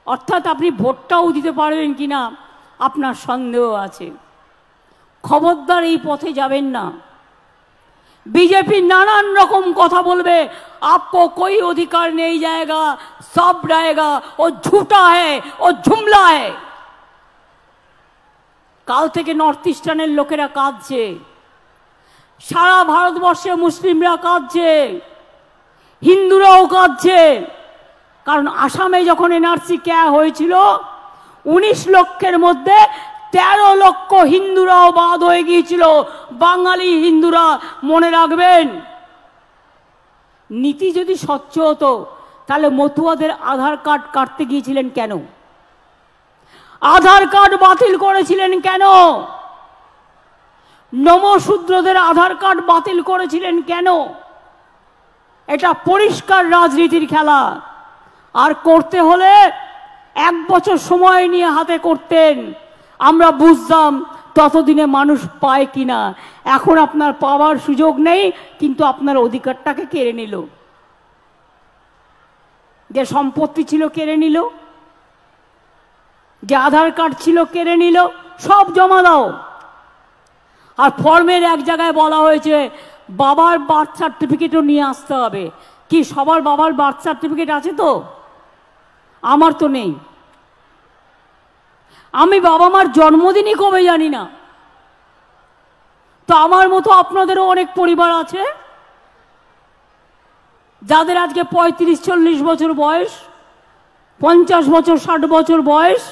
অর্থাৎ আপনি ভোটটাও দিতে পারবেন কিনা আপনার সন্দেহ আছে। খবরদার এই পথে যাবেন না। बीजेपी नानान रकम कथा बोलबे, आपको कोई अधिकार नहीं जाएगा, सब रहेगा, वो झूठा है, वो जुमला है। काल থেকে नर्थ इस्टार्नर लोकेरा काঁদছে, सारा भारतवर्षे मुस्लिमरा काঁদছে, हिंदुराও काঁদছে। कारण आसामे যখন एनआरसी क्या হয়েছিল 19 লক্ষের মধ্যে 13 লক্ষ হিন্দুরাও বাদ হয়ে গিয়েছিল। বাঙালি হিন্দুরা মনে রাখবেন, নীতি যদি স্বচ্ছ হতো তাহলে মতুয়াদের আধার কার্ড কাটতে গিয়েছিলেন কেন? আধার কার্ড বাতিল করেছিলেন কেন? নমশূদ্রদের আধার কার্ড বাতিল করেছিলেন কেন? এটা পরিষ্কার রাজনীতির খেলা। আর করতে হলে 1 বছর সময় নিয়ে হাতে করতেন, আমরা বুঝতাম ততদিনে মানুষ পায় কিনা। এখন আপনার পাওয়ার সুযোগ নেই, কিন্তু আপনার অধিকারটাকে কেড়ে নিল। যে সম্পত্তি ছিল কেড়ে নিল, যে আধার কার্ড ছিল কেড়ে নিল, সব জমা দাও। আর ফর্মের এক জায়গায় বলা হয়েছে বাবার বার্থ সার্টিফিকেটও নিয়ে আসতে হবে। কি সবার বাবার বার্থ সার্টিফিকেট আছে? তো আমার তো নেই। আমি বাবা মার জন্মদিনই কবে জানি না। তো আমার মতো আপনাদেরও অনেক পরিবার আছে যাদের আজকে 35-40 বছর বয়স, 50 বছর 60 বছর বয়স,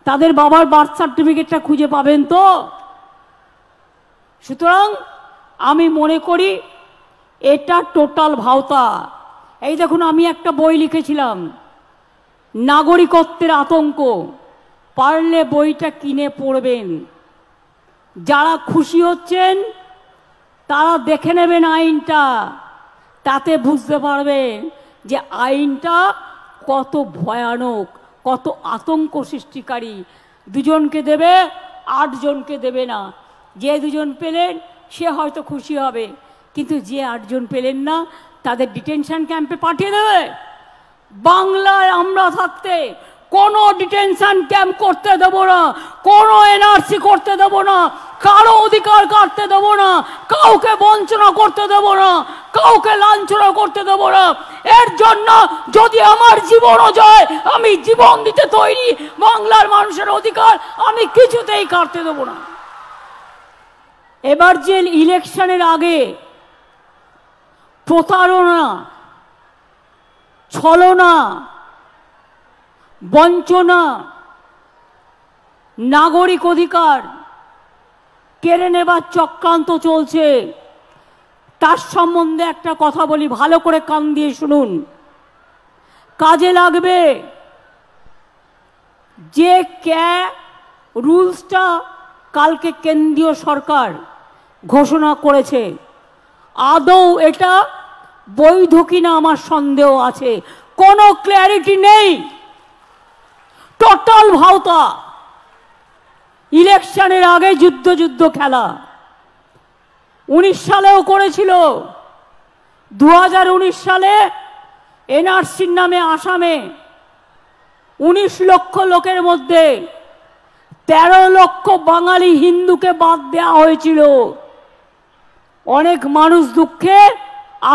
তাদের বাবার বার্থ সার্টিফিকেটটা খুঁজে পাবেন তো? সুতরাং আমি মনে করি এটা টোটাল ভাওতা। এই দেখুন, আমি একটা বই লিখেছিলাম নাগরিকত্বের আতঙ্ক, পারলে বইটা কিনে পড়বেন। যারা খুশি হচ্ছেন তারা দেখে নেবেন আইনটা, তাতে বুঝতে পারবেন যে আইনটা কত ভয়ানক, কত আতঙ্ক সৃষ্টিকারী। 2 জনকে দেবে, 8 জনকে দেবে না। যে 2 জন পেলেন সে হয়তো খুশি হবে, কিন্তু যে 8 জন পেলেন না তাদের ডিটেনশন ক্যাম্পে পাঠিয়ে দেবে। বাংলায় আমরা থাকতে কোনো ডিটেনশন ক্যাম্প করতে দেব না, কোনো এনআরসি করতে দেব না, কারো অধিকার কাটতে দেব না, কাউকে বঞ্চনা করতে দেব না, কাউকে লাঞ্ছনা করতে দেব না। এর জন্য যদি আমার জীবনও যায় আমি জীবন দিতে তৈরি। বাংলার মানুষের অধিকার আমি কিছুতেই কাটতে দেব না। এবার যে ইলেকশনের আগে প্রতারণা, ছলনা, বঞ্চনা, নাগরিক অধিকার কেড়ে নেবার চক্রান্ত চলছে, তার সম্বন্ধে একটা কথা বলি, ভালো করে কান দিয়ে শুনুন, কাজে লাগবে। যে রুলসটা কালকে কেন্দ্রীয় সরকার ঘোষণা করেছে, আদৌ এটা বৈধ কিনা আমার সন্দেহ আছে। কোনো ক্ল্যারিটি নেই, টোটাল ভাওতা। ইলেকশনের আগে যুদ্ধ যুদ্ধ খেলা 19 সালেও করেছিল। 2019 সালে এনআরসির নামে আসামে 19 লক্ষ লোকের মধ্যে 13 লক্ষ বাঙালি হিন্দুকে বাদ দেওয়া হয়েছিল। অনেক মানুষ দুঃখে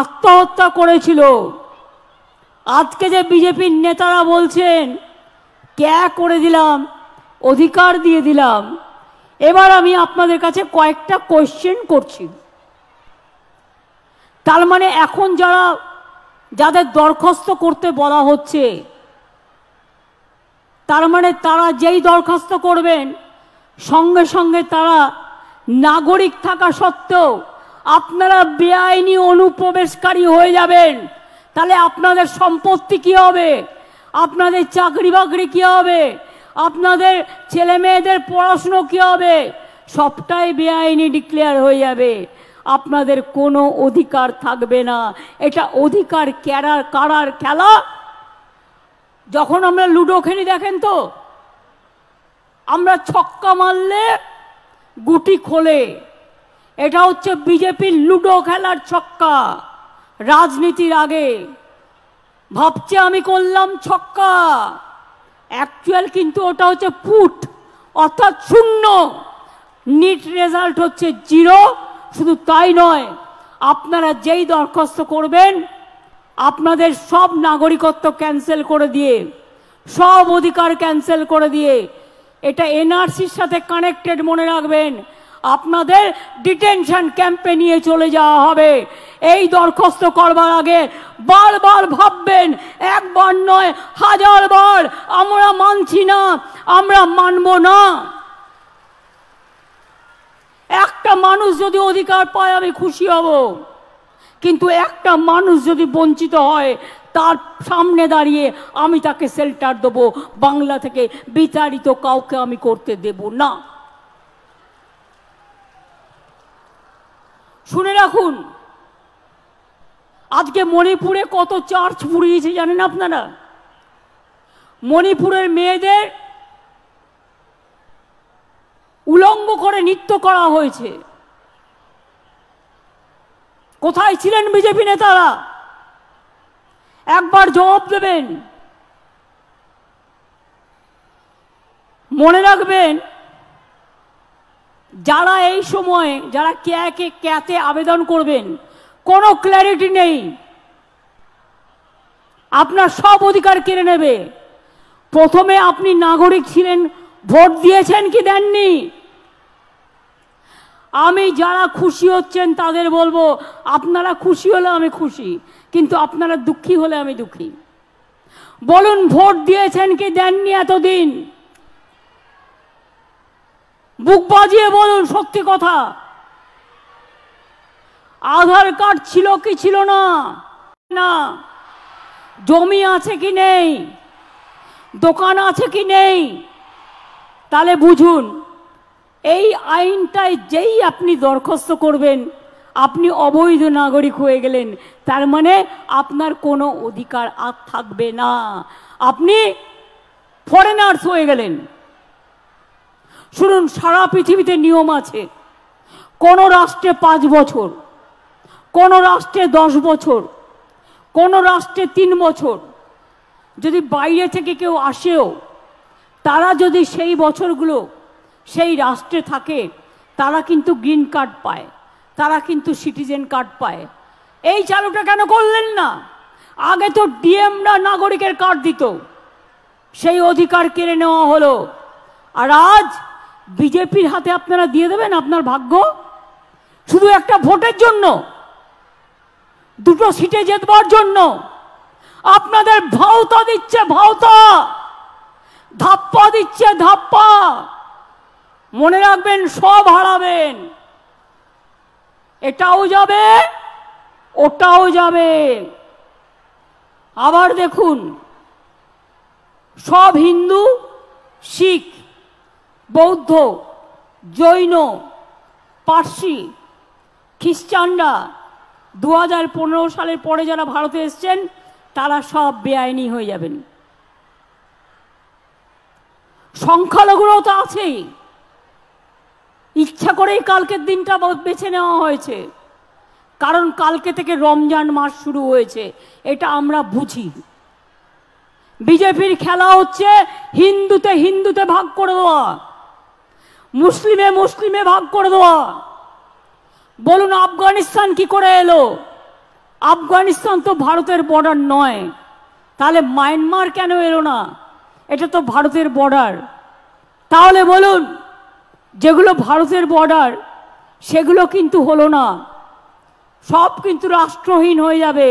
আত্মহত্যা করেছিল। আজকে যে বিজেপির নেতারা বলছেন ক্যা করে দিলাম, অধিকার দিয়ে দিলাম, এবার আমি আপনাদের কাছে কয়েকটা কোয়েশ্চেন করছি। তার মানে এখন যাদের দরখাস্ত করতে বলা হচ্ছে, তার মানে তারা যেই দরখাস্ত করবেন সঙ্গে সঙ্গে তারা নাগরিক থাকা সত্ত্বেও আপনারা বেআইনি অনুপ্রবেশকারী হয়ে যাবেন। তাহলে আপনাদের সম্পত্তি কি হবে? আপনাদের চাকরি বাকরি কি হবে? আপনাদের ছেলে মেয়েদের পড়াশুনো কি হবে? সবটাই বেআইনি ডিক্লেয়ার হয়ে যাবে। আপনাদের কোনো অধিকার থাকবে না। এটা অধিকার কারার খেলা। যখন আমরা লুডো খেলি দেখেন তো, আমরা ছক্কা মারলে গুটি খোলে। এটা হচ্ছে বিজেপির লুডো খেলার ছক্কা। রাজনীতির আগে ভাবছে আমি করলাম ছক্কা, অ্যাকচুয়াল কিন্তু ওটা হচ্ছে পুট, অর্থাৎ শূন্য। নিট রেজাল্ট হচ্ছে 0। শুধু তাই নয়, আপনারা যেই দরখাস্ত করবেন আপনাদের সব নাগরিকত্ব ক্যান্সেল করে দিয়ে, সব অধিকার ক্যান্সেল করে দিয়ে, এটা এনআরসির সাথে কানেক্টেড, মনে রাখবেন। আপনাদের ডিটেনশন ক্যাম্পে নিয়ে চলে যাওয়া হবে। এই দরখাস্ত করবার আগে বারবার ভাববেন, একবার নয় 1000 বার, আমরা মানছি না, আমরা মানব না। একটা মানুষ যদি অধিকার পায় আমি খুশি হব, কিন্তু একটা মানুষ যদি বঞ্চিত হয় তার সামনে দাঁড়িয়ে আমি তাকে শেল্টার দেবো, বাংলা থেকে বিতাড়িত কাউকে আমি করতে দেব না। শুনে রাখুন, আজকে মণিপুরে কত চার্চ পুড়িয়েছে জানেন আপনারা? মণিপুরের মেয়েদের উলঙ্গ করে নৃত্য করা হয়েছে। কোথায় ছিলেন বিজেপি নেতারা? একবার জবাব দেবেন। মনে রাখবেন, যারা এই সময়ে যারা ক্যাতে আবেদন করবেন, কোনো ক্ল্যারিটি নেই, আপনার সব অধিকার কেড়ে নেবে। প্রথমে আপনি নাগরিক ছিলেন, ভোট দিয়েছেন কি দেননি? আমি যারা খুশি হচ্ছেন তাদের বলবো, আপনারা খুশি হলে আমি খুশি, কিন্তু আপনারা দুঃখী হলে আমি দুঃখী। বলুন, ভোট দিয়েছেন কি দেননি এতদিন? বুক বাজিয়ে বলুন সত্যি কথা। আধার কার্ড ছিল কি ছিল না? না। জমি আছে কি নেই? দোকান আছে কি নেই? তাহলে বুঝুন, এই আইনটায় যেই আপনি দরখাস্ত করবেন আপনি অবৈধ নাগরিক হয়ে গেলেন। তার মানে আপনার কোনো অধিকার আর থাকবে না, আপনি ফরেনার্স হয়ে গেলেন। শুনুন, সারা পৃথিবীতে নিয়ম আছে। কোন রাষ্ট্রে 5 বছর, কোন রাষ্ট্রে 10 বছর, কোন রাষ্ট্রে 3 বছর। যদি বাইরে থেকে কেউ আসেও, তারা যদি সেই বছরগুলো সেই রাষ্ট্রে থাকে, তারা কিন্তু গ্রিন কার্ড পায়, তারা কিন্তু সিটিজেন কার্ড পায়। এই চালুটা কেন করলেন না? আগে তো ডিএমরা নাগরিকের কার্ড দিত, সেই অধিকার কেড়ে নেওয়া হলো। আর আজ বিজেপির হাতে আপনারা দিয়ে দেবেন আপনার ভাগ্য, শুধু একটা ভোটের জন্য, 2টো সিটে জেতবার জন্য। আপনাদের ভাওতা দিচ্ছে, ভাওতা, ধাপ্পা দিচ্ছে, ধাপ্পা। মনে রাখবেন, সব হারাবেন। এটাও যাবে, ওটাও যাবে। আবার দেখুন, সব হিন্দু, শিখ, বৌদ্ধ, জৈন, পার্সি, খ্রিস্টানরা 2015 সালের পরে যারা ভারতে এসছেন তারা সব বেআইনি হয়ে যাবেন। সংখ্যালঘুরাও তো আছেই। ইচ্ছা করেই কালকের দিনটা বেছে নেওয়া হয়েছে, কারণ কালকে থেকে রমজান মাস শুরু হয়েছে, এটা আমরা বুঝি। বিজেপির খেলা হচ্ছে হিন্দুতে হিন্দুতে ভাগ করে দেওয়া, মুসলিমে মুসলিমে ভাগ করে দেওয়া। বলুন, আফগানিস্তান কি করে এলো? আফগানিস্তান তো ভারতের বর্ডার নয়, তাহলে মায়ানমার কেন এলো না? এটা তো ভারতের বর্ডার। তাহলে বলুন, যেগুলো ভারতের বর্ডার সেগুলো কিন্তু হলো না, সব কিন্তু রাষ্ট্রহীন হয়ে যাবে।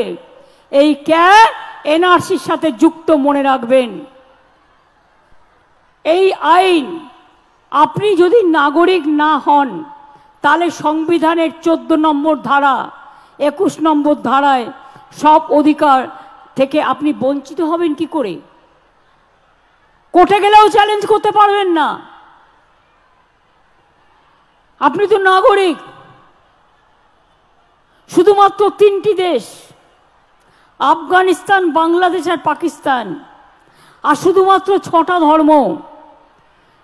এই এনআরসির সাথে যুক্ত, মনে রাখবেন। এই আইন, আপনি যদি নাগরিক না হন তাহলে সংবিধানের 14 নম্বর ধারা, 21 নম্বর ধারায় সব অধিকার থেকে আপনি বঞ্চিত হবেন কি করে? কোর্টে গেলেও চ্যালেঞ্জ করতে পারবেন না। আপনি তো নাগরিক। শুধুমাত্র 3টি দেশ, আফগানিস্তান, বাংলাদেশ আর পাকিস্তান, আর শুধুমাত্র 6টা ধর্ম,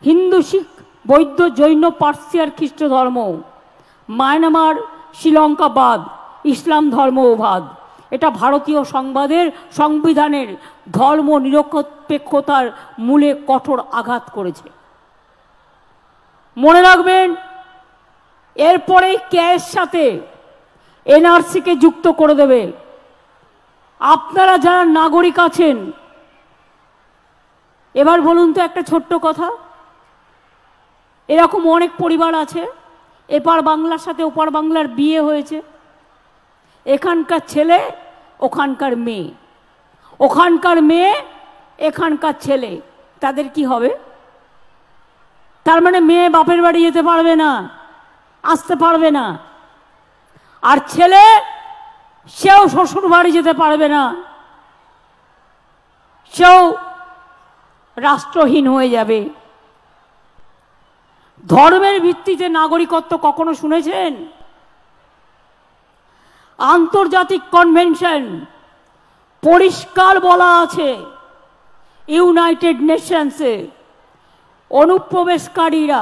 হিন্দু, শিখ, বৌদ্ধ, জৈন, পার্সি আর খ্রিস্ট ধর্ম। মায়ানমার, শ্রীলঙ্কা বাদ, ইসলাম ধর্মও বাদ। এটা ভারতীয় সংবিধানের ধর্ম নিরপেক্ষতার মূলে কঠোর আঘাত করেছে। মনে রাখবেন, এরপরে কেএস সাথে এনআরসিকে যুক্ত করে দেবে। আপনারা যারা নাগরিক আছেন, এবার বলুন তো একটা ছোট্ট কথা, এরকম অনেক পরিবার আছে, এপার বাংলার সাথে ওপার বাংলার বিয়ে হয়েছে, এখানকার ছেলে ওখানকার মেয়ে, ওখানকার মেয়ে এখানকার ছেলে, তাদের কি হবে? তার মানে মেয়ে বাপের বাড়ি যেতে পারবে না, আসতে পারবে না, আর ছেলে সেও শ্বশুর বাড়ি যেতে পারবে না, সেও রাষ্ট্রহীন হয়ে যাবে। ধর্মের ভিত্তিতে নাগরিকত্ব কখনো শুনেছেন? আন্তর্জাতিক কনভেনশন পরিষ্কার বলা আছে, ইউনাইটেড নেশনসে অনুপ্রবেশকারীরা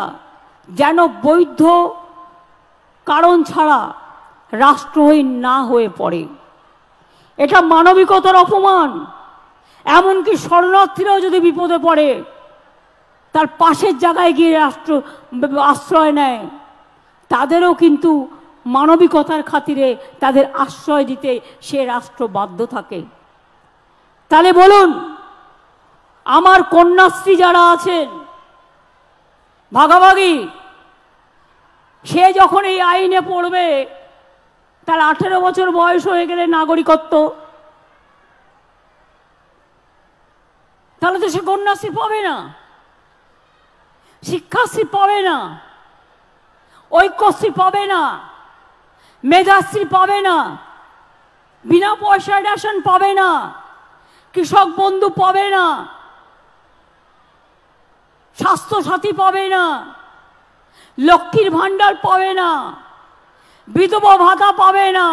যেন বৈধ কারণ ছাড়া রাষ্ট্রহীন না হয়ে পড়ে। এটা মানবিকতার অপমান। এমনকি শরণার্থীরাও যদি বিপদে পড়ে তার পাশের জায়গায় গিয়ে আশ্রয় নেয়, তাদেরও কিন্তু মানবিকতার খাতিরে তাদের আশ্রয় দিতে সে রাষ্ট্র বাধ্য থাকে। তাহলে বলুন, আমার কন্যাশ্রী যারা আছেন ভাগাভাগি, সে যখন এই আইনে পড়বে, তার 18 বছর বয়স হয়ে গেলে নাগরিকত্ব, তাহলে তো সে কন্যাশ্রী পাবে না, শিক্ষাশ্রী পাবে না, ঐক্যশ্রী পাবে না, মেধাশ্রী পাবে না, বিনা পয়সায় রেশন পাবে না, কৃষক বন্ধু পাবে না, স্বাস্থ্য সাথী পাবে না, লক্ষ্মীর ভান্ডার পাবে না, বিধবা ভাতা পাবে না,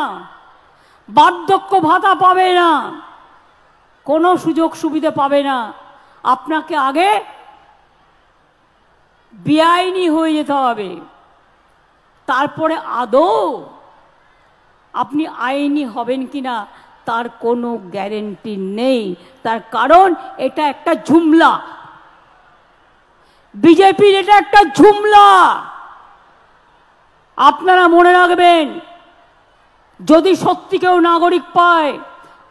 বার্ধক্য ভাতা পাবে না, কোনো সুযোগ সুবিধা পাবে না। আপনাকে আগে বেআইনি হয়ে যেতে হবে, তারপরে আদৌ আপনি আইনি হবেন কিনা তার কোনো গ্যারেন্টি নেই। তার কারণ এটা একটা ঝুমলা, বিজেপির এটা একটা ঝুমলা। আপনারা মনে রাখবেন, যদি সত্যি কেউ নাগরিক পায়,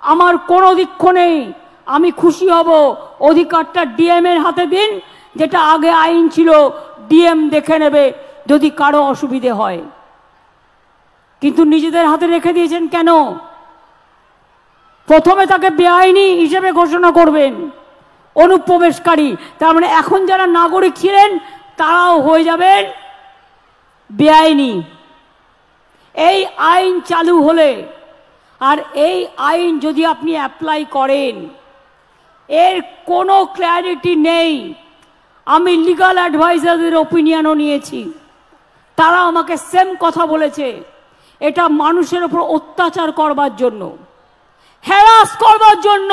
আমার কোনো দুঃখ নেই, আমি খুশি হব। অধিকারটা ডিএম এর হাতে দিন, যেটা আগে আইন ছিল ডিএম দেখে নেবে যদি কারো অসুবিধে হয়। কিন্তু নিজেদের হাতে রেখে দিয়েছেন কেন? প্রথমে তাকে বেআইনি হিসেবে ঘোষণা করবেন, অনুপ্রবেশকারী। তার মানে এখন যারা নাগরিক ছিলেন তারাও হয়ে যাবেন বেআইনি। এই আইন চালু হলে, আর এই আইন যদি আপনি অ্যাপ্লাই করেন, এর কোনো ক্ল্যারিটি নেই। আমি লিগাল অ্যাডভাইজারদের ওপিনিয়নও নিয়েছি, তারা আমাকে সেম কথা বলেছে, এটা মানুষের উপর অত্যাচার করবার জন্য, হ্যারাস করবার জন্য,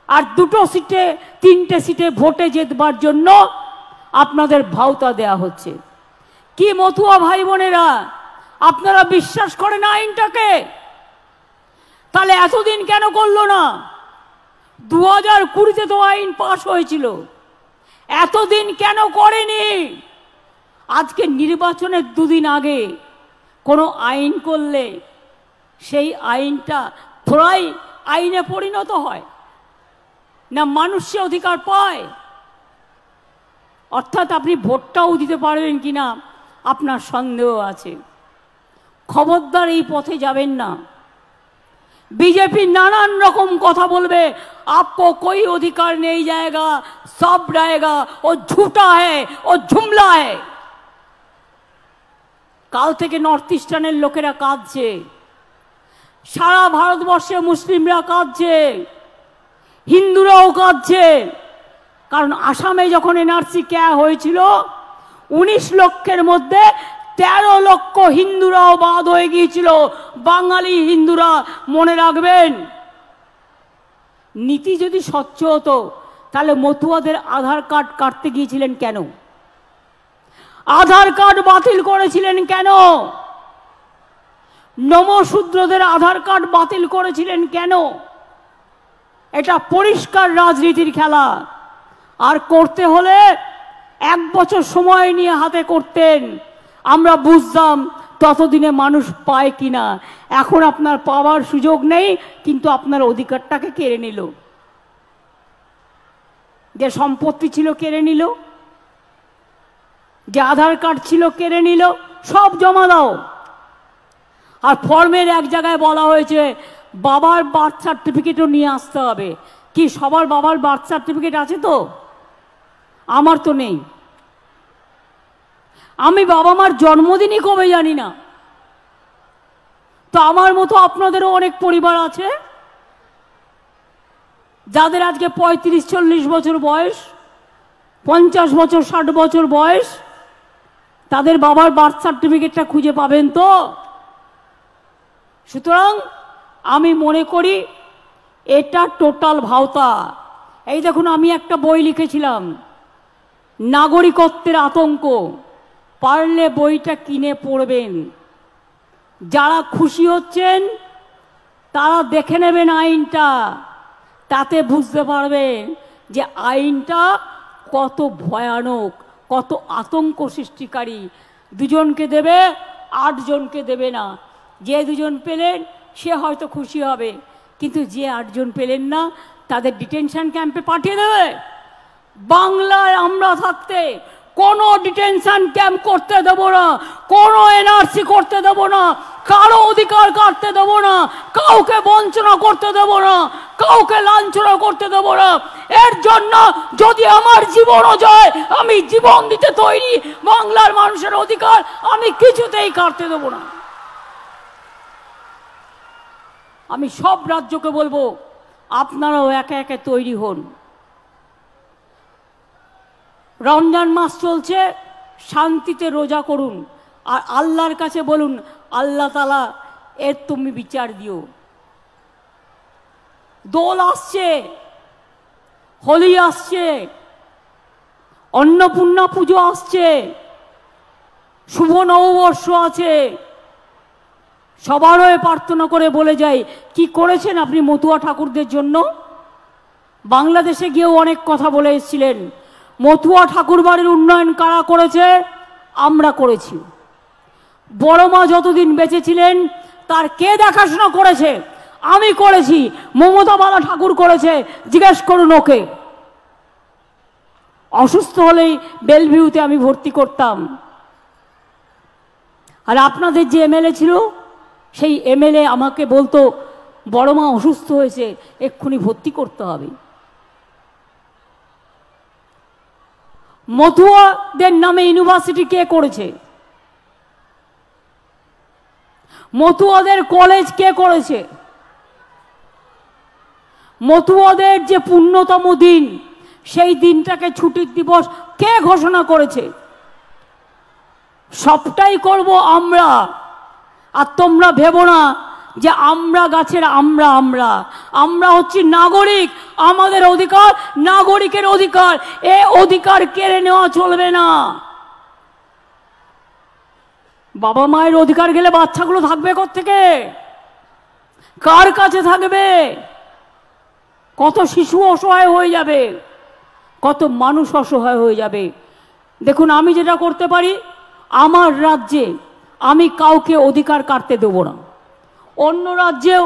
আর 2 সিটে 3টে সিটে ভোটে জেতবার জন্য আপনাদের ভাওতা দেয়া হচ্ছে। কি মতুয়া ভাই বোনেরা, আপনারা বিশ্বাস করেন আইনটাকে? তাহলে এতদিন কেন করলো না? 2020-তে তো আইন পাশ হয়েছিল, এতদিন কেন করেনি? আজকে নির্বাচনের 2 দিন আগে কোনো আইন করলে সেই আইনটা থোড়াই আইনে পরিণত হয় না, মানুষ সে অধিকার পায়। অর্থাৎ আপনি ভোটটাও দিতে পারবেন কিনা আপনার সন্দেহ আছে। খবরদার এই পথে যাবেন না। बीजेपी नानान रकम कथा बोलबे, आपको कोई अधिकार नहीं जाएगा, सब रहेगा, वो झूठा है, वो जुमला है। काल থেকে নর্থ ইস্টার্নের লোকেরা কাঁদছে, সারা ভারতবর্ষে মুসলিমরা কাঁদছে, হিন্দুরাও কাঁদছে। কারণ আসামে যখন এনআরসি কেয়া হয়েছিল 19 লক্ষের মধ্যে 13 লক্ষ হিন্দুরাও বাদ হয়ে গিয়েছিল, বাঙালি হিন্দুরা। মনে রাখবেন, নীতি যদি স্বচ্ছ হতো তাহলে মতুয়াদের আধার কার্ড কাটতে গিয়েছিলেন কেন? আধার কার্ড বাতিল করেছিলেন কেন? নমশূদ্রদের আধার কার্ড বাতিল করেছিলেন কেন? এটা পরিষ্কার রাজনীতির খেলা। আর করতে হলে 1 বছর সময় নিয়ে হাতে করতেন, আমরা বুঝতাম ততদিনে মানুষ পায় কিনা। এখন আপনার পাওয়ার সুযোগ নেই, কিন্তু আপনার অধিকারটাকে কেড়ে নিল। যে সম্পত্তি ছিল কেড়ে নিল, যে আধার কার্ড ছিল কেড়ে নিল, সব জমা দাও। আর ফর্মের এক জায়গায় বলা হয়েছে বাবার বার্থ সার্টিফিকেটও নিয়ে আসতে হবে। কি সবার বাবার বার্থ সার্টিফিকেট আছে? তো আমার তো নেই। আমি বাবা মার জন্মদিনই কবে জানি না। তো আমার মতো আপনাদেরও অনেক পরিবার আছে যাদের আজকে 35-40 বছর বয়স, 50 বছর 60 বছর বয়স, তাদের বাবার বার্থ সার্টিফিকেটটা খুঁজে পাবেন তো? সুতরাং আমি মনে করি এটা টোটাল ভাওতা। এই দেখুন, আমি একটা বই লিখেছিলাম, নাগরিকত্বের আতঙ্ক। পারলে বইটা কিনে পড়বেন। যারা খুশি হচ্ছেন তারা দেখে নেবেন আইনটা, তাতে বুঝতে পারবেন যে আইনটা কত ভয়ানক, কত আতঙ্ক সৃষ্টিকারী। 2 জনকে দেবে, 8 জনকে দেবে না। যে 2 জন পেলেন সে হয়তো খুশি হবে, কিন্তু যে 8 জন পেলেন না তাদের ডিটেনশন ক্যাম্পে পাঠিয়ে দেবে। বাংলায় আমরা থাকতে কোনো ডিটেনশন ক্যাম্প করতে দেব না, কোনো এনআরসি করতে দেব না, কারো অধিকার কাটতে দেব না, কাউকে বঞ্চনা করতে দেব না, কাউকে লাঞ্ছনা করতে দেব না। এর জন্য যদি আমার জীবনও যায় আমি জীবন দিতে তৈরি। বাংলার মানুষের অধিকার আমি কিছুতেই কাটতে দেব না। আমি সব রাজ্যকে বলবো আপনারাও একে একে তৈরি হন। রমজান মাস চলছে, শান্তিতে রোজা করুন আর আল্লাহর কাছে বলুন, আল্লাহ তাআলা এর তুমি বিচার দিও। দোল আসছে, হোলি আসছে, অন্নপূর্ণা পুজো আসছে, শুভ নববর্ষ আছে। সবার হয়ে প্রার্থনা করে বলে যাই, কি করেছেন আপনি মতুয়া ঠাকুরদের জন্য? বাংলাদেশে গিয়েও অনেক কথা বলে এসেছিলেন। মতুয়া ঠাকুর বাড়ির উন্নয়ন কারা করেছে? আমরা করেছি। বড় মা যতদিন বেঁচে ছিলেন তার কে দেখাশোনা করেছে? আমি করেছি। মমতা বালা ঠাকুর করেছে, জিজ্ঞেস করুন ওকে। অসুস্থ হলেই বেলভিউতে আমি ভর্তি করতাম। আর আপনাদের যে এমএলএ ছিল সেই এমএলএ আমাকে বলতো বড় মা অসুস্থ হয়েছে, এক্ষুনি ভর্তি করতে হবে। মতুয়াদের নামে ইউনিভার্সিটি কে করেছে? মতুয়াদের কলেজ কে করেছে? মতুয়াদের যে পুণ্যতম দিন, সেই দিনটাকে ছুটির দিবস কে ঘোষণা করেছে? সবটাই করব আমরা। আর তোমরা ভেবো না যে আমরা গাছের আমরা আমরা আমরা হচ্ছি নাগরিক। আমাদের অধিকার নাগরিকের অধিকার, এ অধিকার কেড়ে নেওয়া চলবে না। বাবা মায়ের অধিকার গেলে বাচ্চাগুলো থাকবে কোত্থেকে? কার কাছে থাকবে? কত শিশু অসহায় হয়ে যাবে, কত মানুষ অসহায় হয়ে যাবে। দেখুন, আমি যেটা করতে পারি, আমার রাজ্যে আমি কাউকে অধিকার কাটতে দেব না। অন্য রাজ্যেও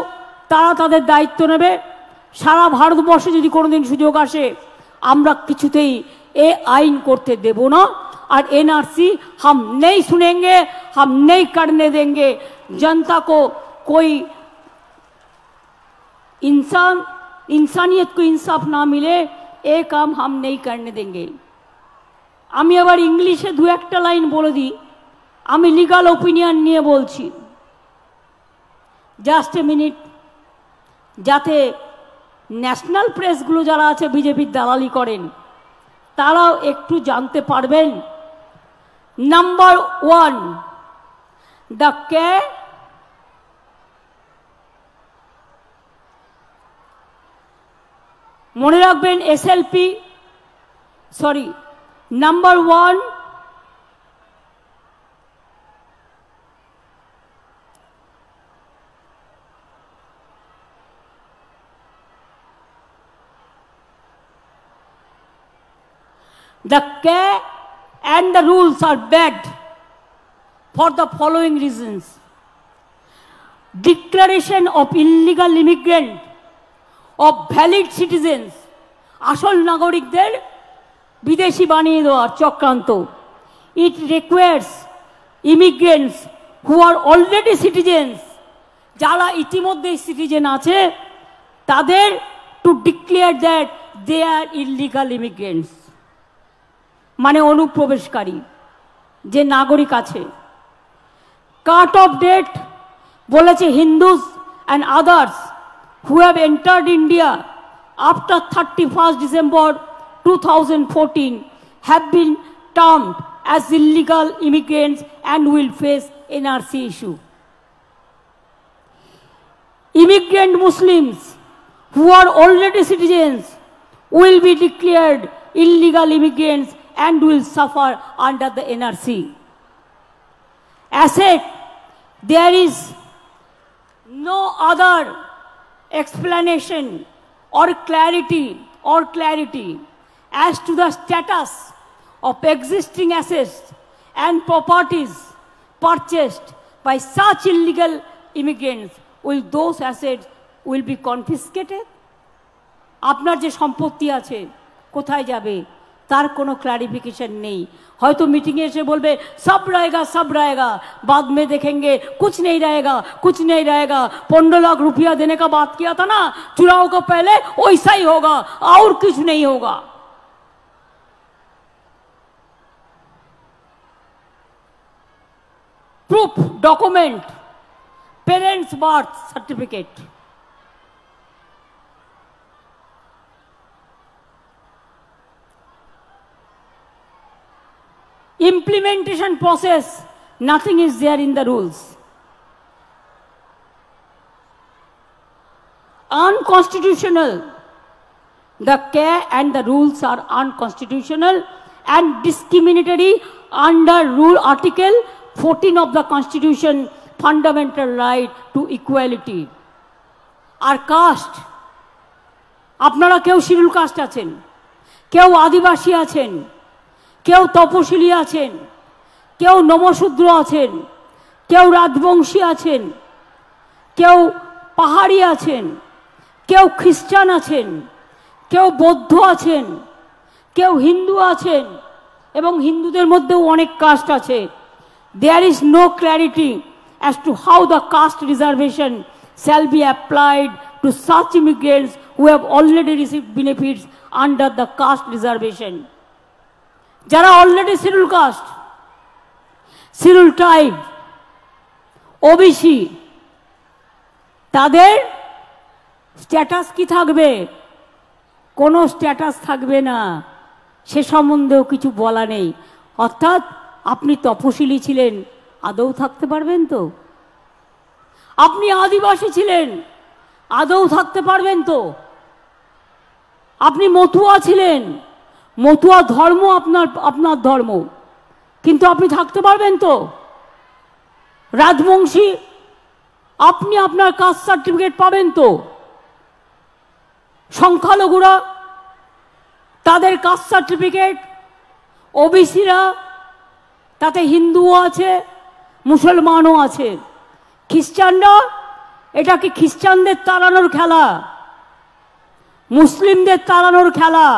তারা তাদের দায়িত্ব নেবে। সারা ভারতবর্ষে যদি কোনোদিন সুযোগ আসে, আমরা কিছুতেই এ আইন করতে দেব না। और एनआरसी हम नहीं सुनेंगे, हम नहीं करने देंगे। जनता को कोई इंसानियत को इंसाफ ना मिले, ये काम हम नहीं करने देंगे। আমি আবার ইংলিশে 2-1টা লাইন বলে দিই। আমি লিগাল ওপিনিয়ন নিয়ে বলছি, জাস্ট এ মিনিট, যাতে ন্যাশনাল প্রেসগুলো যারা আছে বিজেপির দালালি করেন তারাও একটু জানতে পারবেন। নাম্বার 1, দ্য কে মনে রাখবেন, SLP sorry number 1, The care and the rules are bad for the following reasons. Declaration of illegal immigrant of valid citizens, আসল নাগরিকদের বিদেশি বানিয়ে দেওয়ার চক্রান্ত. It requires immigrants who are already citizens, যারা ইতিমধ্যে সিটিজেন আছে, তাদের to declare that they are illegal immigrants, মানে অনুপ্রবেশকারী যে নাগরিক আছে. কাট অফ ডেট বলেছে Hindus and others who have entered India after 31st December 2014 have been termed as illegal immigrants and will face NRC issue. Immigrant Muslims who are already citizens will be declared illegal immigrants and will suffer under the NRC. As said, there is no other explanation or clarity as to the status of existing assets and properties purchased by such illegal immigrants. Will those assets will be confiscated? আপনার যে সম্পত্তি আছে কোথায় যাবে তার কোনো clarification নেই. হয়তো মিটিংয়ে এসে বলবে সব रहेगा बाद में देखेंगे कुछ नहीं रहेगा 15 लाख रुपया देने का बात किया था ना चुनाव को पहले, वैसा ही होगा और कुछ नहीं होगा. Proof document parents birth certificate. Implementation process, nothing is there in the rules. Unconstitutional. The care and the rules are unconstitutional and discriminatory under rule article 14 of the Constitution, fundamental right to equality. আর caste, আপনারা কেউ schedule caste আছেন, কেউ আদিবাসী আছেন, কেউ তপশিলি আছেন, কেউ নমশূদ্র আছেন, কেউ রাজবংশী আছেন, কেউ পাহাড়ি আছেন, কেউ খ্রিস্টান আছেন, কেউ বৌদ্ধ আছেন, কেউ হিন্দু আছেন, এবং হিন্দুদের মধ্যেও অনেক কাস্ট আছে. There is no clarity as to how the caste reservation shall be applied to such immigrants who have already received benefits under the caste reservation. যারা already schedule caste, schedule tribe, OBC, তাদের status কি থাকবে? কোনো status থাকবে না, সে সম্বন্ধেও কিছু বলা নেই. অর্থাৎ আপনি তপশিলি ছিলেন, আদৌ থাকতে পারবেন তো? আপনি আদিবাসী ছিলেন, আদৌ থাকতে পারবেন তো? আপনি মতুয়া ছিলেন, মতুয়া ধর্ম আপনার ধর্ম, কিন্তু আপনি থাকতে পারবেন তো? রাজবংশী, আপনি আপনার কাস্ট সার্টিফিকেট পাবেন তো? সংখ্যালঘুরা তাদের কাস্ট সার্টিফিকেট, ওবিসিরা তাতে হিন্দুও আছে মুসলমানও আছে, খ্রিস্টানরা, এটা কি খ্রিস্টানদের তাড়ানোর খেলা, মুসলিমদের তাড়ানোর খেলা,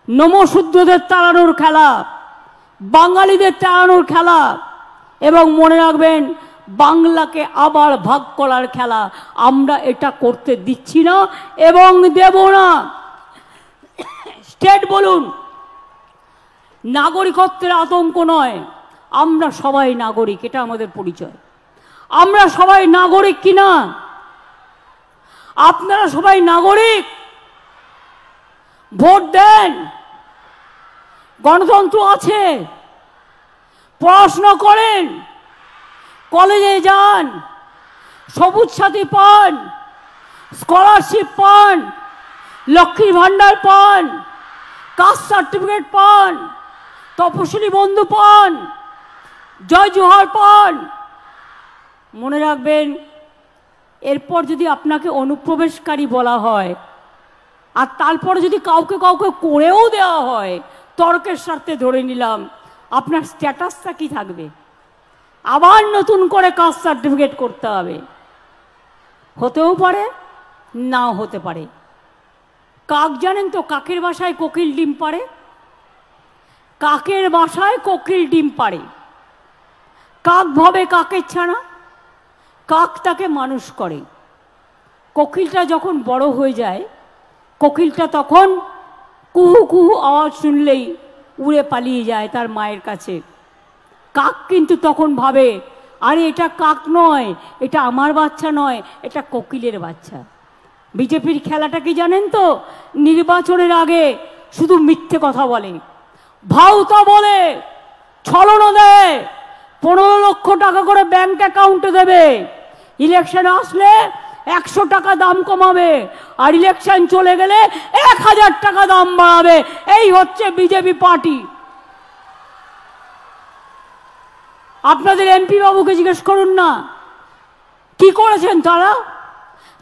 নমশূদ্রদের তাড়ানোর খেলা, বাঙালিদের তাড়ানোর খেলা, এবং মনে রাখবেন বাংলাকে আবার ভাগ করার খেলা. আমরা এটা করতে দিচ্ছি না এবং দেব না. স্টেট বলুন, নাগরিকত্বের আতঙ্ক নয়, আমরা সবাই নাগরিক, এটা আমাদের পরিচয়. আমরা সবাই নাগরিক কিনা? আপনারা সবাই নাগরিক, ভোট দেন, গণতন্ত্র আছে, পড়াশোনা করেন, কলেজে যান, সবুজ সাথী পান, স্কলারশিপ পান, লক্ষ্মীর ভান্ডার পান, কাস্ট সার্টিফিকেট পান, তপশিলি বন্ধু পান, জয় জোহার পান. মনে রাখবেন, এরপর যদি আপনাকে অনুপ্রবেশকারী বলা হয় আর তারপরে যদি কাউকে করেও দেওয়া হয়, তর্কের স্বার্থে ধরে নিলাম, আপনার স্ট্যাটাসটা কি থাকবে? আবার নতুন করে কাস্ট সার্টিফিকেট করতে হবে। হতেও পারে, নাও হতে পারে। কাক জানেন তো, কাকের বাসায় কোকিল ডিম পাড়ে। কাকের বাসায় কোকিল ডিম পাড়ে। কাক ভাবে কাকের ছানা, কাক তাকে মানুষ করে। কোকিলটা যখন বড় হয়ে যায়, কোকিলটা তখন কুহু কুহু আওয়াজ শুনলেই উড়ে পালিয়ে যায় তার মায়ের কাছে। কাক কিন্তু তখন ভাবে, আরে এটা কাক নয়, এটা আমার বাচ্চা নয়, এটা কোকিলের বাচ্চা। বিজেপির খেলাটা কি জানেন তো? নির্বাচনের আগে শুধু মিথ্যে কথা বলে, ভাউতা বলে, ছলনা দেয়। 15 লক্ষ টাকা করে ব্যাংক অ্যাকাউন্টে দেবে, ইলেকশন আসলে 100 টাকা দাম কমাবে, আর ইলেকশন চলে গেলে 1000 টাকা দাম বাড়াবে। এই হচ্ছে বিজেপি পার্টি। আপনাদের এমপি বাবুকে জিজ্ঞেস করুন না কি করেছেন তারা।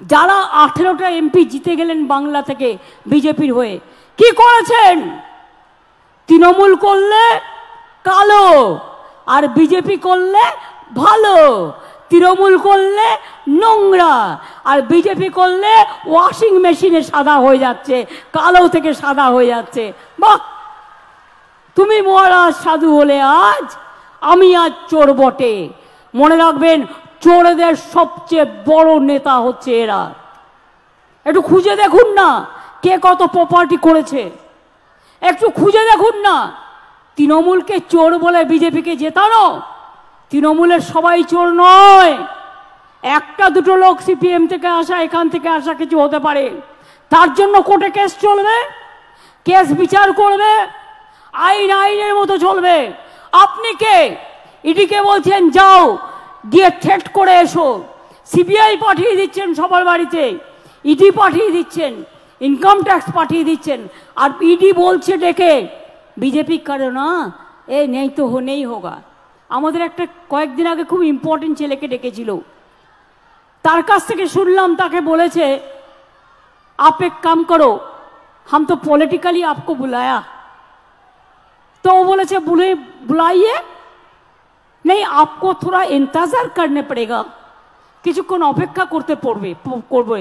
যারা 18টা এমপি জিতে গেলেন বাংলা থেকে বিজেপির হয়ে, কি করেছেন? তৃণমূল করলে কালো, আর বিজেপি করলে ভালো। তৃণমূল করলে নোংরা, আর বিজেপি করলে ওয়াশিং মেশিনে সাদা হয়ে যাচ্ছে, কালো থেকে সাদা হয়ে যাচ্ছে। বাহ, তুমি মহারাজ সাধু হলে আজ, আমি আজ চোর বটে। মনে রাখবেন, চোরদের সবচেয়ে বড় নেতা হচ্ছে এরা। একটু খুঁজে দেখুন না কে কত প্রপার্টি করেছে, একটু খুঁজে দেখুন না। তৃণমূলকে চোর বলে বিজেপিকে জেতানো? তৃণমূলের সবাই চোর নয়, একটা দুটো লোক সিপিএম থেকে আসা, এখান থেকে আসা কিছু হতে পারে। তার জন্য কোর্টে কেস চলবে, কেস বিচার করবে, আইন আইনের মতো চলবে। আপনি কে? ইডিকে বলছেন যাও গিয়ে থ্রেট করে এসো, সিবিআই পাঠিয়ে দিচ্ছেন সবার বাড়িতে, ইডি পাঠিয়ে দিচ্ছেন, ইনকাম ট্যাক্স পাঠিয়ে দিচ্ছেন, আর ইডি বলছে ডেকে বিজেপি করে না, এ নেই তো নেই হোগা। আমাদের একটা কয়েকদিন আগে খুব ইম্পর্টেন্ট ছেলেকে ডেকেছিল, তার কাছ থেকে শুনলাম তাকে বলেছে आप एक काम करो, हम तो पॉलिटिकली आपको बुलाया। तो वो बोले बुलाइए, नहीं आपको थोड़ा इंतजार करने पड़ेगा, কিছুক্ষণ অপেক্ষা করতে করবে।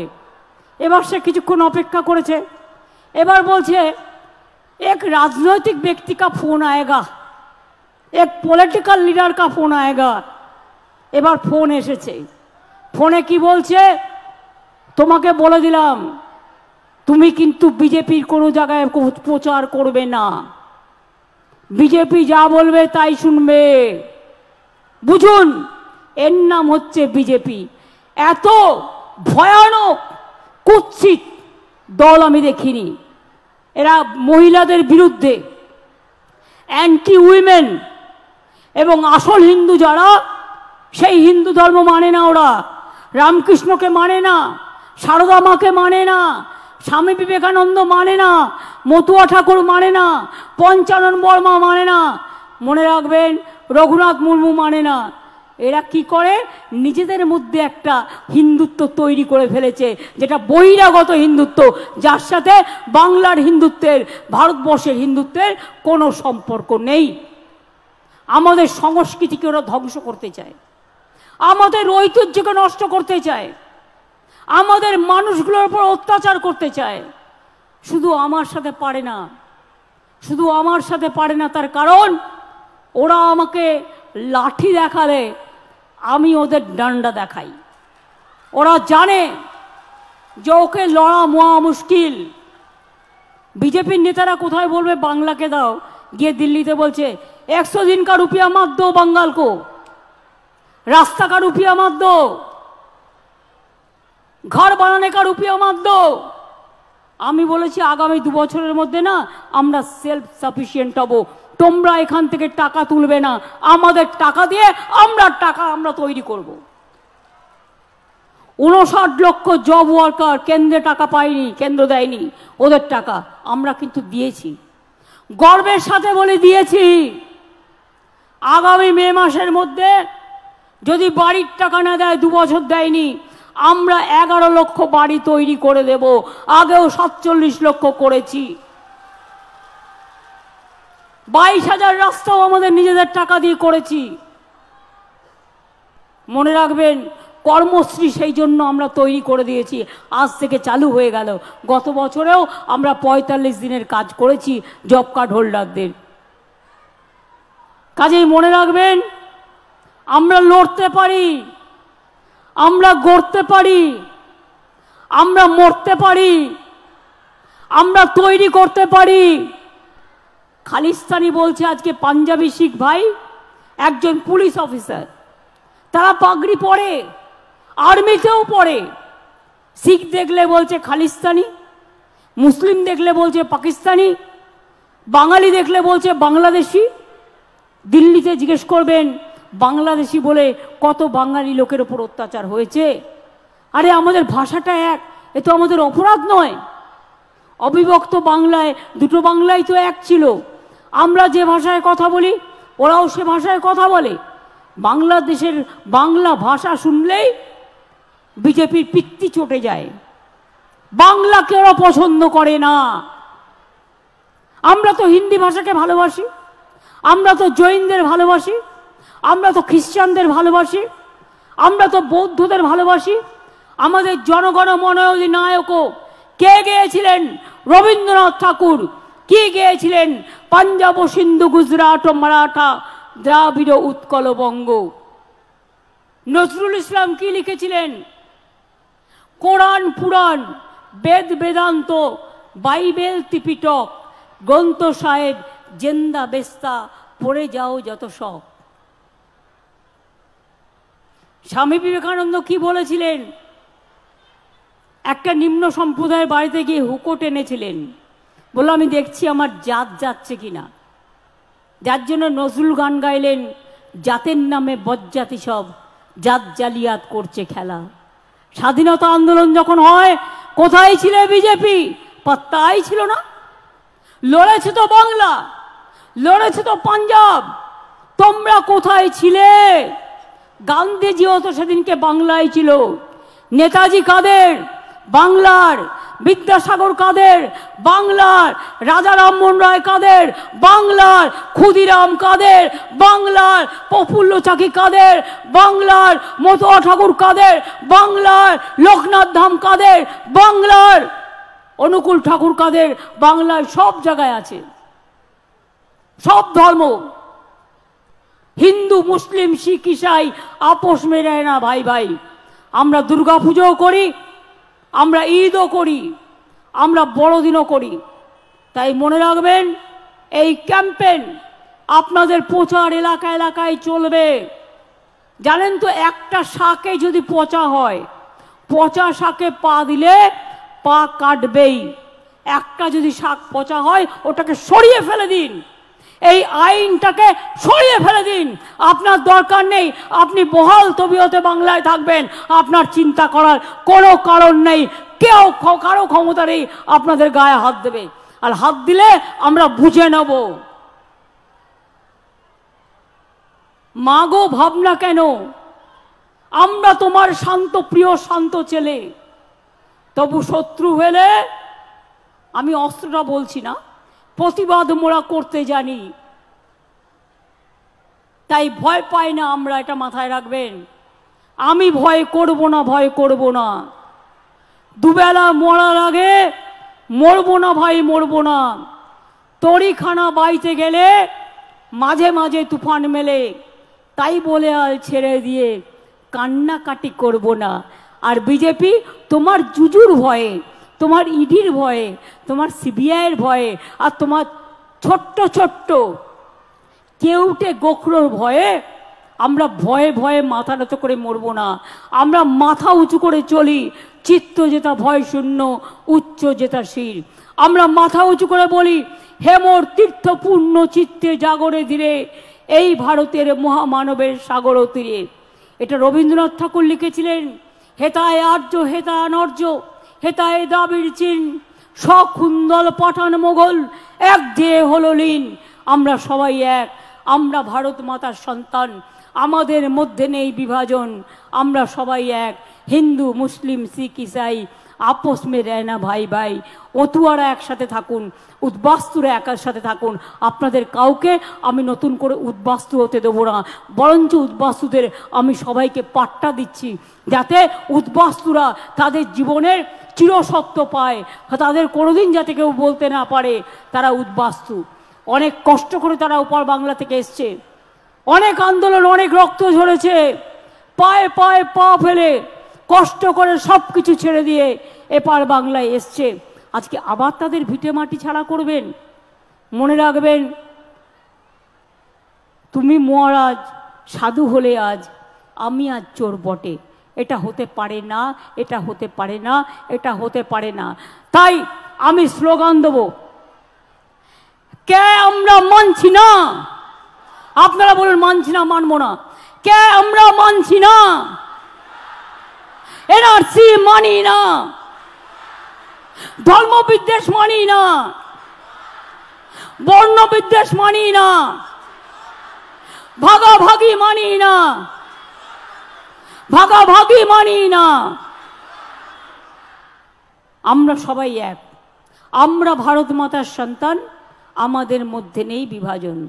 এবার সে কিছুক্ষণ অপেক্ষা করেছে, এবার বলছে एक राजनीतिक व्यक्ति का फोन आएगा, एक पॉलिटिकल लीडर का फोन आएगा। এবার ফোন এসেছে, ফোনে কি বলছে, তোমাকে বলে দিলাম তুমি কিন্তু বিজেপির কোনো জায়গায় প্রচার করবে না, বিজেপি যা বলবে তাই শুনবে। বুঝুন, এর নাম হচ্ছে বিজেপি। এত ভয়ানক কুৎসিত দল আমি দেখিনি। এরা মহিলাদের বিরুদ্ধে, অ্যান্টি উইমেন, এবং আসল হিন্দু যারা, সেই হিন্দু ধর্ম মানে না ওরা, রামকৃষ্ণকে মানে না, সারদা মাকে মানে না, স্বামী বিবেকানন্দ মানে না, মতুয়া ঠাকুর মানে না, পঞ্চানন বর্মা মানে না, মনে রাখবেন রঘুনাথ মুর্মু মানে না। এরা কি করে, নিজেদের মধ্যে একটা হিন্দুত্ব তৈরি করে ফেলেছে, যেটা বহিরাগত হিন্দুত্ব, যার সাথে বাংলার হিন্দুত্বের, ভারতবর্ষের হিন্দুত্বের কোনো সম্পর্ক নেই। আমাদের সংস্কৃতিকে ওরা ধ্বংস করতে চায়, আমাদের ঐতিহ্যকে নষ্ট করতে চায়, আমাদের মানুষগুলোর উপর অত্যাচার করতে চায়। শুধু আমার সাথে পারে না, শুধু আমার সাথে পারে না, তার কারণ ওরা আমাকে লাঠি দেখালে আমি ওদের ডান্ডা দেখাই। ওরা জানে যে ওকে লড়া মহা মুশকিল। বিজেপির নেতারা কোথায় বলবে বাংলাকে দাও, গিয়ে দিল্লিতে বলছে 100 दिन का रुपया मत दो बंगाल को, रास्ता का रुपया मत दो, घर बनाने का रुपया मत दो। আমি বলেছি আগামী 2 বছরের মধ্যে না আমরা সেলফ সাফিসিয়েন্ট হব, তোমরা এখান থেকে টাকা তুলবে না, আমাদের টাকা দিয়ে আমরা তৈরি করব। 59 লক্ষ জব ওয়ার্কার কেন্দ্রে টাকা পায়নি, কেন্দ্র দেয়নি, ওদের টাকা আমরা কিন্তু দিয়েছি, গর্বের সাথে বলে দিয়েছি। আগামী মে মাসের মধ্যে যদি বাড়ির টাকা না দেয়, 2 বছর দেয়নি, আমরা 11 লক্ষ বাড়ি তৈরি করে দেব। আগেও 47 লক্ষ করেছি। 22,000 রাস্তাও আমাদের নিজেদের টাকা দিয়ে করেছি। মনে রাখবেন, কর্মশ্রী সেই জন্য আমরা তৈরি করে দিয়েছি, আজ থেকে চালু হয়ে গেল। গত বছরেও আমরা 45 দিনের কাজ করেছি জব কার্ড হোল্ডারদের। কাজেই মনে রাখবেন, আমরা লড়তে পারি, আমরা গড়তে পারি, আমরা মরতে পারি, আমরা তৈরি করতে পারি। খালিস্তানি বলছে আজকে পাঞ্জাবি শিখ ভাই, একজন পুলিশ অফিসার, তারা পাগড়ি পরে, আর্মিতেও পরে। শিখ দেখলে বলছে খালিস্তানি, মুসলিম দেখলে বলছে পাকিস্তানি, বাঙালি দেখলে বলছে বাংলাদেশি। দিল্লিতে জিজ্ঞেস করবেন বাংলাদেশি বলে কত বাঙালি লোকের ওপর অত্যাচার হয়েছে। আরে আমাদের ভাষাটা এক, এ তো আমাদের অপরাধ নয়। অবিভক্ত বাংলায় দুটো বাংলাই তো এক ছিল। আমরা যে ভাষায় কথা বলি ওরাও সে ভাষায় কথা বলে। বাংলাদেশের বাংলা ভাষা শুনলেই বিজেপির পিত্তি চটে যায়, বাংলাকে ওরা পছন্দ করে না। আমরা তো হিন্দি ভাষাকে ভালোবাসি, আমরা তো জৈনদের ভালোবাসি, আমরা তো খ্রিস্টানদের ভালোবাসি, আমরা তো বৌদ্ধদের ভালোবাসি। আমাদের জনগণ মন অধিনায়ক কে গেয়েছিলেন? রবীন্দ্রনাথ ঠাকুর। কি গেয়েছিলেন? পাঞ্জাব, সিন্ধু, গুজরাট ও মারাঠা, দ্রাবিড়, উৎকল, বঙ্গ। নজরুল ইসলাম কি লিখেছিলেন? কোরআন, পুরাণ, বেদ, বেদান্ত, বাইবেল, ত্রিপিটক, গ্রন্থ সাহেব, জেন্দা বেস্তা, পড়ে যাও যত সব। স্বামী বিবেকানন্দ কি বলেছিলেন? একটা নিম্ন সম্প্রদায়ের বাড়িতে গিয়ে হুকো টেনেছিলেন, বলল আমি দেখছি আমার জাত যাচ্ছে কিনা। যার জন্য নজরুল গান গাইলেন, জাতের নামে বজ্জাতি সব জাত জালিয়াত করছে খেলা। স্বাধীনতা আন্দোলন যখন হয় কোথায় ছিলে বিজেপি? পাত্তাই ছিল না। লড়েছে তো বাংলা, লড়েছে তো পাঞ্জাব, তোমরা কোথায় ছিলে? গান্ধীজিও তো সেদিনকে বাংলায় ছিল। নেতাজি কাদের? বাংলার। বিদ্যাসাগর কাদের? বাংলার। রাজা রামমোহন রায় কাদের? বাংলার। ক্ষুদিরাম কাদের? বাংলার। প্রফুল্ল চাকি কাদের? বাংলার। মতুয়া ঠাকুর কাদের? বাংলার। লোকনাথ ধাম কাদের? বাংলার। অনুকূল ঠাকুর কাদের? বাংলায়। সব জায়গায় আছে, সব ধর্ম। হিন্দু, মুসলিম, শিখ, ইসাই আপোষ মেনে না ভাই ভাই। আমরা দুর্গা পুজোও করি, আমরা ঈদও করি, আমরা বড়দিনও করি। তাই মনে রাখবেন, এই ক্যাম্পেইন আপনাদের প্রচার এলাকা এলাকায় চলবে। জানেন তো, একটা শাকে যদি পচা হয়, পচা শাকে পা দিলে পা কাটবেই। একটা যদি শাক পচা হয় ওটাকে সরিয়ে ফেলে দিন, এই আইনটাকে সরিয়ে ফেলে দিন। আপনার দরকার নেই, আপনি বহাল তবিয়তে বাংলায় থাকবেন, আপনার চিন্তা করার কোনো কারণ নেই। কেউ কারো ক্ষমতা নেই আপনাদের গায়ে হাত দেবে, আর হাত দিলে আমরা বুঝে নেব। মাগো ভাবনা কেন? আমরা তোমার শান্ত প্রিয় শান্ত ছেলে, তবু শত্রু হলে, আমি অস্ত্রটা বলছি না, প্রতিবাদ মোরা করতে জানি। তাই ভয় পাই না আমরা, এটা মাথায় রাখবেন। আমি ভয় করব না, ভয় করব না। দুবেলা মরার আগে মরব না ভাই, মরব না। তরিখানা বাইতে গেলে মাঝে মাঝে তুফান মেলে, তাই বলে আল ছেড়ে দিয়ে কান্নাকাটি করব না। আর বিজেপি তোমার জুজুর ভয়ে, তোমার ইডির ভয়ে, তোমার সিবিআইয়ের ভয়ে, আর তোমার ছোট্ট ছোট্ট কেউটে গোখরোর ভয়ে আমরা ভয়ে ভয়ে মাথা নত করে মরব না। আমরা মাথা উঁচু করে চলি, চিত্ত যেটা ভয় শূন্য, উচ্চ যেটা শির। আমরা মাথা উঁচু করে বলি, হে মোর তীর্থপূর্ণ চিত্তে জাগরে ধীরে, এই ভারতের মহামানবের সাগর তীরে। এটা রবীন্দ্রনাথ ঠাকুর লিখেছিলেন। হেতায় আর্য, হেতায় নর্য, হেতায় দ্রাবিড় চীন, সখুন্দল পাঠান মোগল, এক যে হলো লীন। আমরা সবাই এক, আমরা ভারত মাতার সন্তান, আমাদের মধ্যে নেই বিভাজন। আমরা সবাই এক, হিন্দু, মুসলিম, শিখ, ইসাই, আপোষ মে रहना ভাই ভাই, অতুয়ারা একসাথে থাকুন, উদ্বাস্তুরা একার সাথে থাকুন। আপনাদের কাউকে আমি নতুন করে উদ্বাস্তু হতে দেবো না, বরঞ্চ উদ্বাস্তুদের আমি সবাইকে পাট্টা দিচ্ছি, যাতে উদ্বাস্তুরা তাদের জীবনের চিরসত্য পায়, তাদের কোনোদিন যাতে কেউ বলতে না পারে তারা উদ্বাস্তু। অনেক কষ্ট করে তারা ওপার বাংলা থেকে এসছে, অনেক আন্দোলন, অনেক রক্ত ঝরেছে, পায়ে পায়ে পা ফেলে কষ্ট করে সব কিছু ছেড়ে দিয়ে এপার বাংলায় এসছে। আজকে আবার তাদের ভিটে মাটি ছাড়া করবেন? মনে রাখবেন, তুমি মহারাজ সাধু হলে আজ, আমি আজ চোর বটে। এটা হতে পারে না, এটা হতে পারে না, এটা হতে পারে না। তাই আমি স্লোগান দেব, কে আমরা মানছি না। আপনারা বলুন মানছি না, মানবো না। কে আমরা মানছি না, এনআরসি মানি না, ধর্মবিদ্বেষ মানি না, বর্ণবিদ্বেষ মানি না, ভাগাভাগি মানি না, ভাগাভাগি মানি না। আমরা সবাই এক, আমরা ভারত মাতার সন্তান, আমাদের মধ্যে নেই বিভাজন।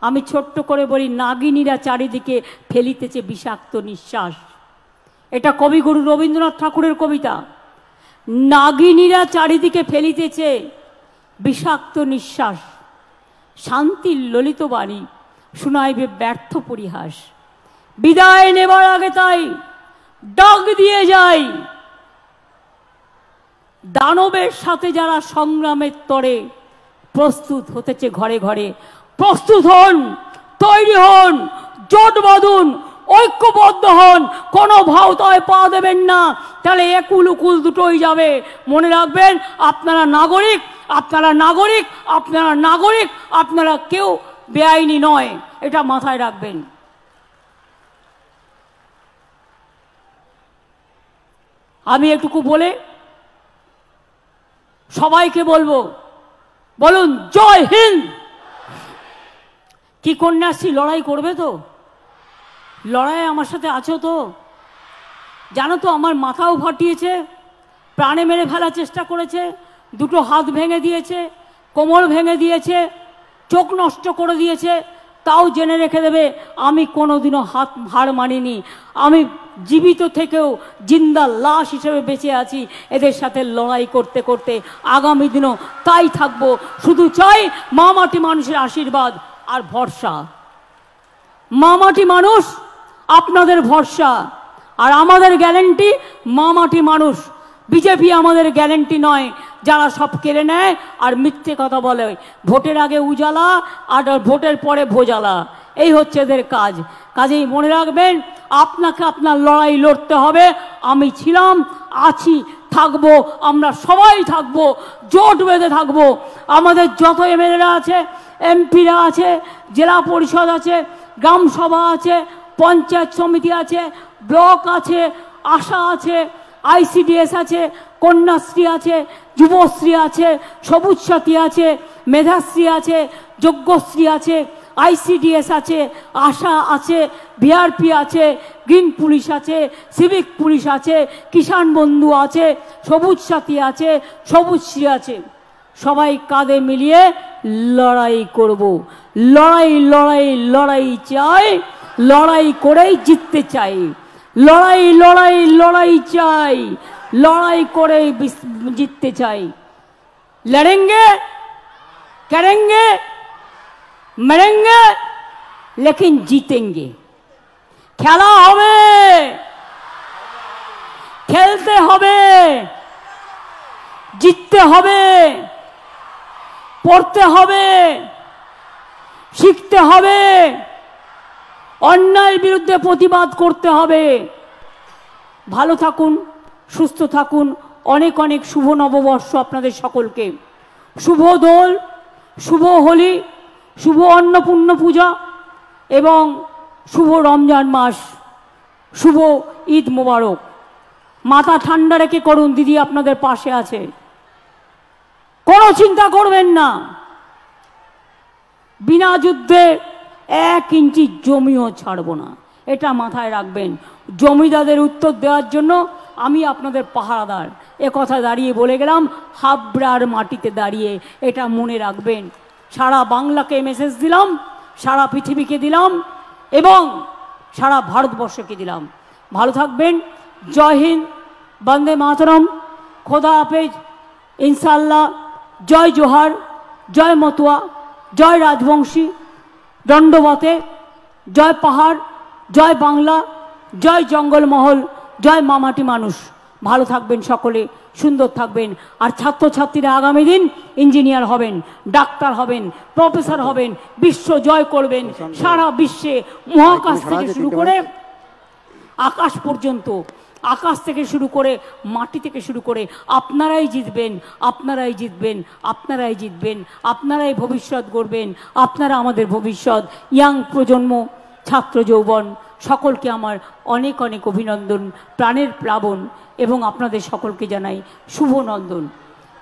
আমি ছোট্ট করে বলি, নাগিনীরা চারিদিকে ফেলিতেছে বিষাক্ত নিঃশ্বাস। এটা কবিগুরু রবীন্দ্রনাথ ঠাকুরের কবিতা। নাগিনীরা চারিদিকে ফেলিতেছে বিষাক্ত নিঃশ্বাস, শান্তির ললিত বাণী শুনাইবে ব্যর্থ পরিহাস। বিদায় নেবার আগে তাই ডাক দিয়ে যাই, দানবের সাথে যারা সংগ্রামের তরে প্রস্তুত হতেছে ঘরে ঘরে, প্রস্তুত হন, তৈরি হন, জোট বাঁধুন, ঐক্যবদ্ধ হন, কোনো ভাওতায় পা দেবেন না, তাহলে একুল উকুল দুটোই যাবে। মনে রাখবেন, আপনারা নাগরিক, আপনারা নাগরিক, আপনারা নাগরিক, আপনারা কেউ বেআইনি নয়, এটা মাথায় রাখবেন। আমি এটুকু বলে সবাইকে বলবো, বলুন জয় হিন্দ। কি কন্যাশ্রী লড়াই করবে তো? লড়াই আমার সাথে আছো তো? জানো তো আমার মাথাও ফাটিয়েছে, প্রাণে মেরে ফেলার চেষ্টা করেছে, দুটো হাত ভেঙে দিয়েছে, কোমর ভেঙে দিয়েছে, চোখ নষ্ট করে দিয়েছে। তাও জেনে রেখে দেবে, আমি কোনোদিনও হার মানিনি। আমি জীবিত থেকেও জিন্দা লাশ হিসেবে বেঁচে আছি, এদের সাথে লড়াই করতে করতে আগামী দিনও তাই থাকবো। শুধু চাই মা মাটি মানুষের আশীর্বাদ আর ভরসা। মা মাটি মানুষ আপনাদের ভরসা, আর আমাদের গ্যারেন্টি মা মাটি মানুষ। বিজেপি আমাদের গ্যারেন্টি নয়, যারা সব কেড়ে নেয় আর মিথ্যে কথা বলে। ভোটের আগে উজালা আর ভোটের পরে ভোজালা, এই হচ্ছে এদের কাজ। কাজেই মনে রাখবেন, আপনাকে আপনার লড়াই লড়তে হবে। আমি ছিলাম, আছি, থাকবো, আমরা সবাই থাকবো, জোট বেঁধে থাকবো। আমাদের যত এমএলএরা আছে, এমপিরা আছে, জেলা পরিষদ আছে, গ্রাম সভা আছে, পঞ্চায়েত সমিতি আছে, ব্লক আছে, আশা আছে, আইসিডিএস আছে, কন্যাশ্রী আছে, যুবশ্রী আছে, সবুজ সাথী আছে, মেধাশ্রী আছে, যজ্ঞশ্রী আছে, আইসিডিএস আছে, আশা আছে, ভিআরপি আছে, গ্রিন পুলিশ আছে, সিভিক পুলিশ আছে, কিষাণ বন্ধু আছে, সবুজ সাথী আছে, সবুজশ্রী আছে। সবাই কাঁধে মিলিয়ে লড়াই করব। লড়াই লড়াই লড়াই চাই, লড়াই করেই জিততে চাই। লড়াই লড়াই লড়াই চাই, লড়াই করেই জিততে চাই। লড়েंगे, करेंगे, मरेंगे, लेकिन जीतेंगे। খেলা হবে, খেলতে হবে, জিততে হবে, পড়তে হবে, শিখতে হবে, অন্যায়ের বিরুদ্ধে প্রতিবাদ করতে হবে। ভালো থাকুন, সুস্থ থাকুন। অনেক অনেক শুভ নববর্ষ আপনাদের সকলকে। শুভ দোল, শুভ হোলি, শুভ অন্নপূর্ণ পূজা এবং শুভ রমজান মাস, শুভ ঈদ মোবারক। মাথা ঠান্ডা রেখে করুন, দিদি আপনাদের পাশে আছে, কোনো চিন্তা করবেন না। বিনা যুদ্ধে 1 ইঞ্চি জমিও ছাড়ব না, এটা মাথায় রাখবেন। জমিদারদের উত্তর দেওয়ার জন্য আমি আপনাদের পাহারাদার, কথা দাঁড়িয়ে বলে গেলাম, হাবড়ার মাটিতে দাঁড়িয়ে এটা মনে রাখবেন। সারা বাংলাকে মেসেজ দিলাম, সারা পৃথিবীকে দিলাম এবং সারা ভারতবর্ষকে দিলাম। ভালো থাকবেন। জয় হিন্দ, বন্দে মাতরম, খোদা হাফেজ, ইনশাল্লাহ। জয় জোহার, জয় মতুয়া, জয় রাজবংশী, দণ্ডবতে, জয় পাহাড়, জয় বাংলা, জয় জঙ্গলমহল, জয় মামাটি মানুষ। ভালো থাকবেন সকলে, সুন্দর থাকবেন। আর ছাত্রছাত্রীরা আগামী দিন ইঞ্জিনিয়ার হবেন, ডাক্তার হবেন, প্রফেসর হবেন, বিশ্ব জয় করবেন। সারা বিশ্বে মহাকাশ থেকে শুরু করে আকাশ পর্যন্ত, আকাশ থেকে শুরু করে মাটি থেকে শুরু করে আপনারাই জিতবেন, আপনারাই জিতবেন, আপনারাই জিতবেন, আপনারাই ভবিষ্যৎ গড়বেন। আপনারা আমাদের ভবিষ্যৎ। ইয়াং প্রজন্ম, ছাত্র যৌবন, সকলকে আমার অনেক অনেক অভিনন্দন, প্রাণের প্লাবন এবং আপনাদের সকলকে জানাই শুভ নন্দন।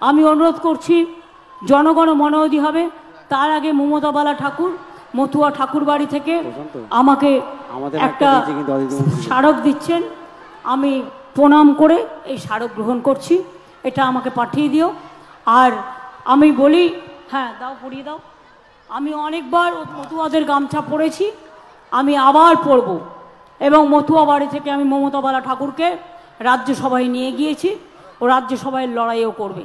আমি অনুরোধ করছি, জনগণ মনোযোগী হবে। তার আগে মমতা বালা ঠাকুর মতুয়া ঠাকুর বাড়ি থেকে আমাকে একটা স্মারক দিচ্ছেন। আমি প্রণাম করে এই স্মারক গ্রহণ করছি, এটা আমাকে পাঠিয়ে দিও। আর আমি বলি, হ্যাঁ দাও, পরিয়ে দাও। আমি অনেকবার মতুয়াদের গামছা পরেছি, আমি আবার পরব। এবং মতুয়া বাড়ি থেকে আমি মমতা বালা ঠাকুরকে রাজ্যসভায় নিয়ে গিয়েছি, ও রাজ্যসভায় লড়াইও করবে।